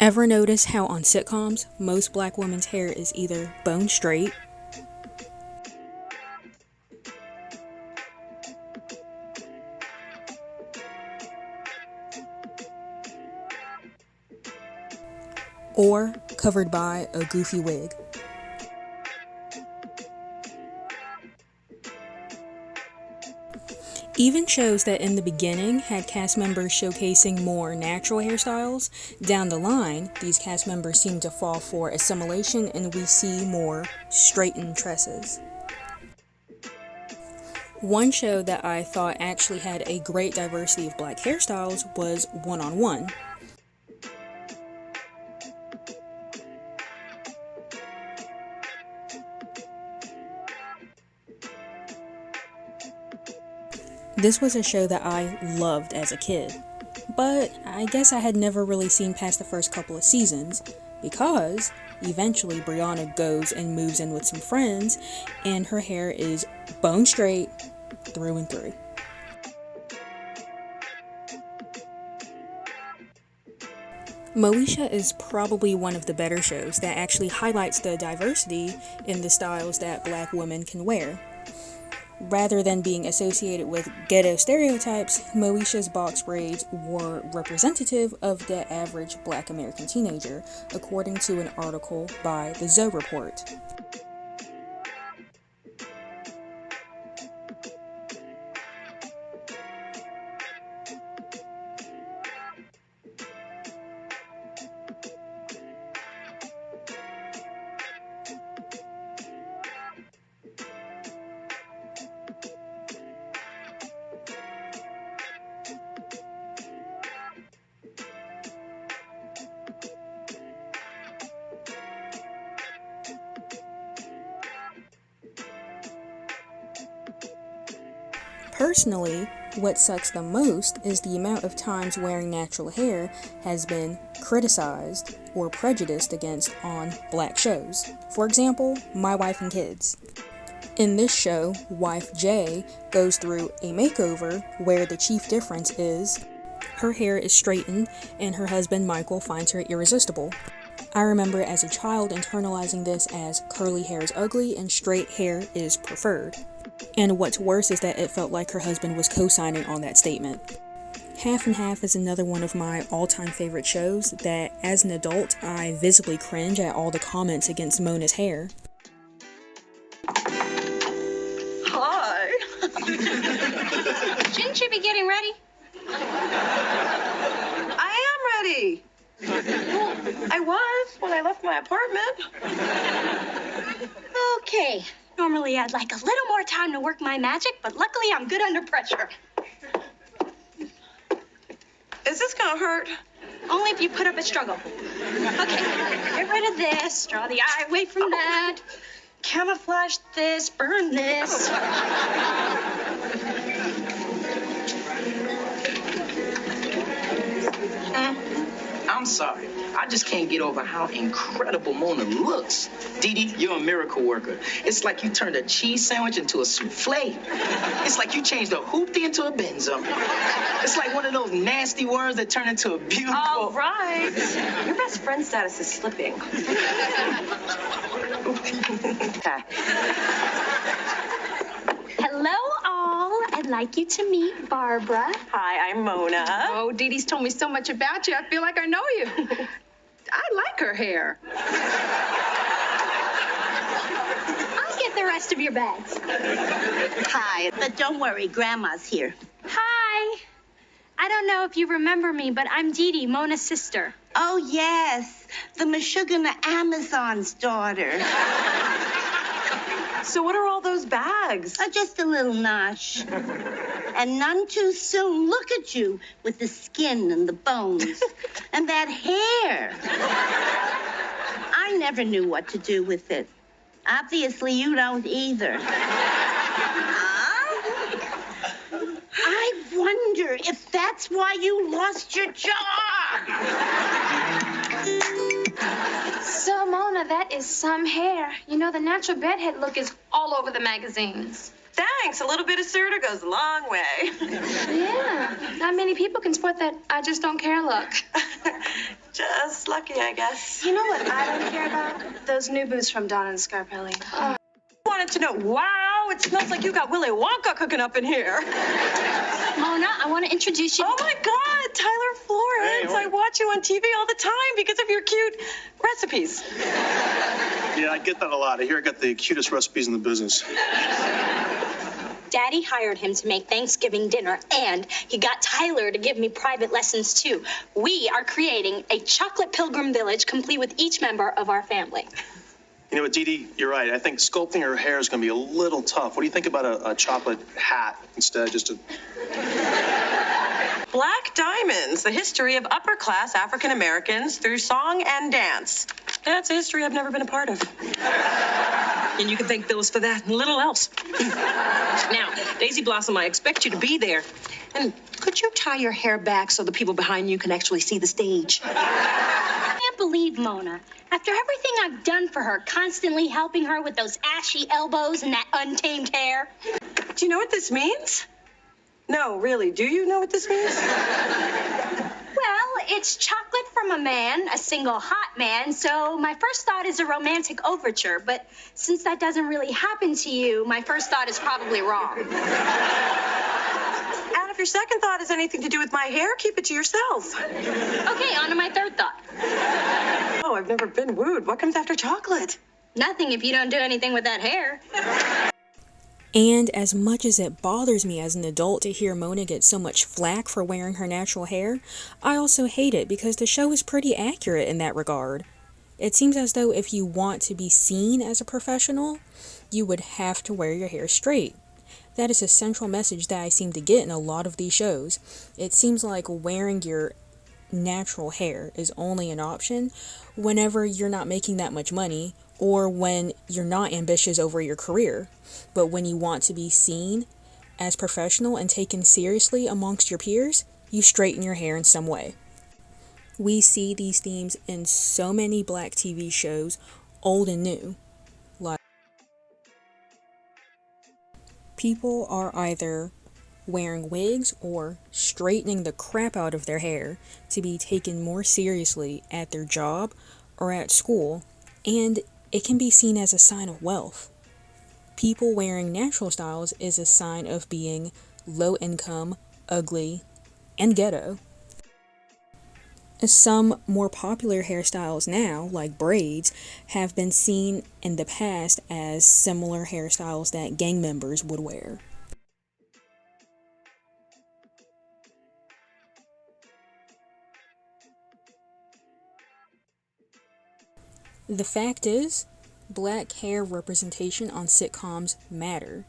Ever notice how on sitcoms, most black women's hair is either bone straight, or covered by a goofy wig? Even shows that in the beginning had cast members showcasing more natural hairstyles, down the line, these cast members seem to fall for assimilation and we see more straightened tresses. One show that I thought actually had a great diversity of black hairstyles was One-on-One. This was a show that I loved as a kid, but I guess I had never really seen past the first couple of seasons, because eventually Brianna goes and moves in with some friends, and her hair is bone straight through and through. Moesha is probably one of the better shows that actually highlights the diversity in the styles that black women can wear. Rather than being associated with ghetto stereotypes, Moesha's box braids were representative of the average black American teenager, according to an article by the Zoe Report. Personally, what sucks the most is the amount of times wearing natural hair has been criticized or prejudiced against on black shows. For example, My Wife and Kids. In this show, wife Jay goes through a makeover where the chief difference is her hair is straightened and her husband Michael finds her irresistible. I remember as a child internalizing this as curly hair is ugly and straight hair is preferred. And what's worse is that it felt like her husband was co-signing on that statement. Half and Half is another one of my all-time favorite shows that, as an adult, I visibly cringe at all the comments against Mona's hair. Hi. Shouldn't you be getting ready? I am ready. Well, I was when I left my apartment. Okay. Normally I'd like a little more time to work my magic, but luckily I'm good under pressure. Is this gonna hurt? Only if you put up a struggle. Okay, get rid of this, draw the eye away from that, camouflage this, burn this. I'm sorry. I just can't get over how incredible Mona looks. Dee Dee, you're a miracle worker. It's like you turned a cheese sandwich into a souffle. It's like you changed a hoopty into a benzo. It's like one of those nasty words that turn into a beautiful... All right. Your best friend status is slipping. Okay. Hello, all. I'd like you to meet Barbara. Hi, I'm Mona. Oh, Dee Dee's told me so much about you, I feel like I know you. I like her hair. I'll get the rest of your bags. Hi, but don't worry, Grandma's here. Hi. I don't know if you remember me, but I'm Dee Dee, Mona's sister. Oh, yes, the Meshuggah Amazon's daughter. So what are all those bags? Just a little nosh. And none too soon. Look at you with the skin and the bones. And that hair. I never knew what to do with it. Obviously, you don't either. I wonder if that's why you lost your job. So, Mona, that is some hair. You know, the natural bedhead look is all over the magazines. Thanks. A little bit of Serta goes a long way. Yeah, not many people can sport that I just don't care look. Just lucky, I guess. You know what I don't care about? Those new boots from Don and Scarpelli. I wanted to know, wow, it smells like you got Willy Wonka cooking up in here. Mona, I want to introduce you. Oh my God, Tyler Florence. I watch you on TV all the time because of your cute recipes. Yeah, I get that a lot. I hear I got the cutest recipes in the business. Daddy hired him to make Thanksgiving dinner, and he got Tyler to give me private lessons, too. We are creating a chocolate pilgrim village complete with each member of our family. You know what, Dee Dee, you're right. I think sculpting her hair is going to be a little tough. What do you think about a chocolate hat instead? Just a... Black Diamonds, the history of upper-class African Americans through song and dance. That's a history I've never been a part of. And you can thank Phyllis for that and little else. Now, Daisy Blossom, I expect you to be there. And could you tie your hair back so the people behind you can actually see the stage? I can't believe Mona. After everything I've done for her, constantly helping her with those ashy elbows and that untamed hair. Do you know what this means? No, really, do you know what this means? Well, it's chocolate from a man, a single hot man, so my first thought is a romantic overture, but since that doesn't really happen to you, my first thought is probably wrong. And if your second thought has anything to do with my hair, keep it to yourself. Okay, on to my third thought. Oh, I've never been wooed. What comes after chocolate? Nothing if you don't do anything with that hair. And as much as it bothers me as an adult to hear Mona get so much flack for wearing her natural hair, I also hate it because the show is pretty accurate in that regard. It seems as though if you want to be seen as a professional, you would have to wear your hair straight. That is a central message that I seem to get in a lot of these shows. It seems like wearing your natural hair is only an option whenever you're not making that much money or when you're not ambitious over your career. But when you want to be seen as professional and taken seriously amongst your peers, you straighten your hair in some way. We see these themes in so many black TV shows, old and new. Like, people are either wearing wigs or straightening the crap out of their hair to be taken more seriously at their job or at school, and it can be seen as a sign of wealth. People wearing natural styles is a sign of being low income, ugly, and ghetto. Some more popular hairstyles now, like braids, have been seen in the past as similar hairstyles that gang members would wear. The fact is, black hair representation on sitcoms matter.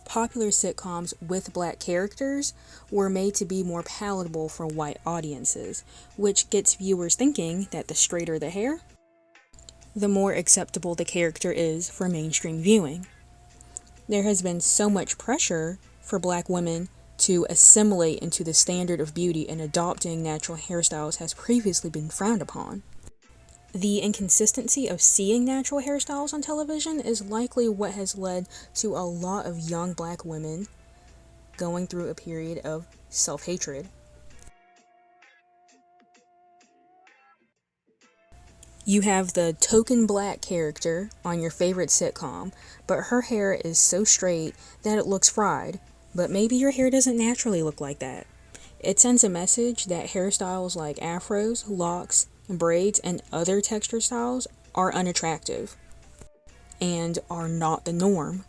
Popular sitcoms with black characters were made to be more palatable for white audiences, which gets viewers thinking that the straighter the hair, the more acceptable the character is for mainstream viewing. There has been so much pressure for black women to assimilate into the standard of beauty, and adopting natural hairstyles has previously been frowned upon. The inconsistency of seeing natural hairstyles on television is likely what has led to a lot of young black women going through a period of self-hatred. You have the token black character on your favorite sitcom, but her hair is so straight that it looks fried, but maybe your hair doesn't naturally look like that. It sends a message that hairstyles like afros, locks, braids, and other texture styles are unattractive and are not the norm.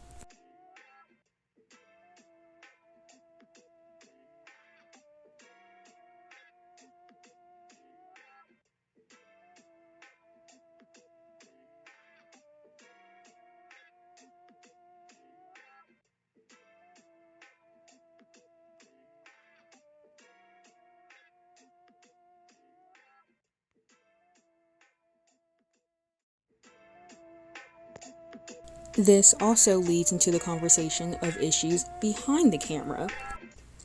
This also leads into the conversation of issues behind the camera.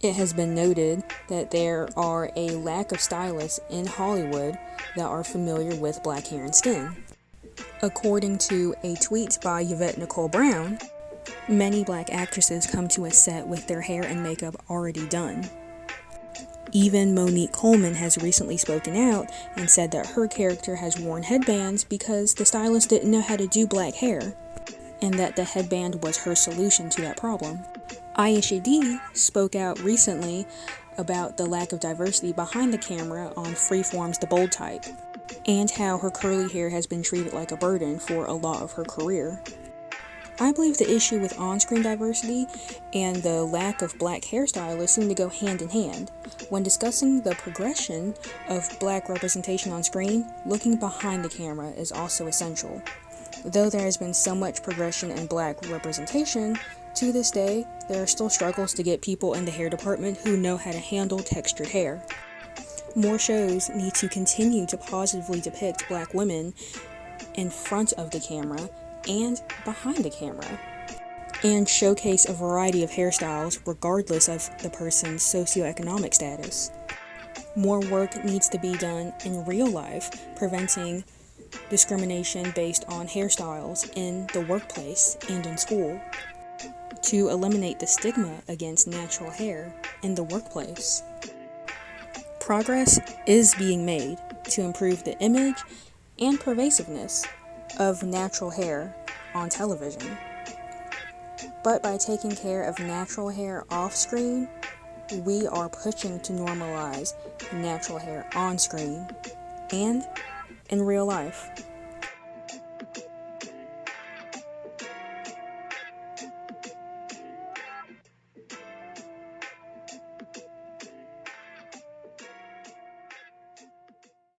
It has been noted that there are a lack of stylists in Hollywood that are familiar with black hair and skin. According to a tweet by Yvette Nicole Brown, Many black actresses come to a set with their hair and makeup already done. Even Monique Coleman has recently spoken out and said that her character has worn headbands because the stylist didn't know how to do black hair, and that the headband was her solution to that problem. Aisha D spoke out recently about the lack of diversity behind the camera on Freeform's The Bold Type, and how her curly hair has been treated like a burden for a lot of her career. I believe the issue with on-screen diversity and the lack of black hairstylists seem to go hand in hand. When discussing the progression of black representation on screen, looking behind the camera is also essential. Though there has been so much progression in black representation, to this day, there are still struggles to get people in the hair department who know how to handle textured hair. More shows need to continue to positively depict black women in front of the camera and behind the camera, and showcase a variety of hairstyles regardless of the person's socioeconomic status. More work needs to be done in real life, preventing discrimination based on hairstyles in the workplace and in school, to eliminate the stigma against natural hair in the workplace. Progress is being made to improve the image and pervasiveness of natural hair on television. But by taking care of natural hair off screen, we are pushing to normalize natural hair on screen and in real life.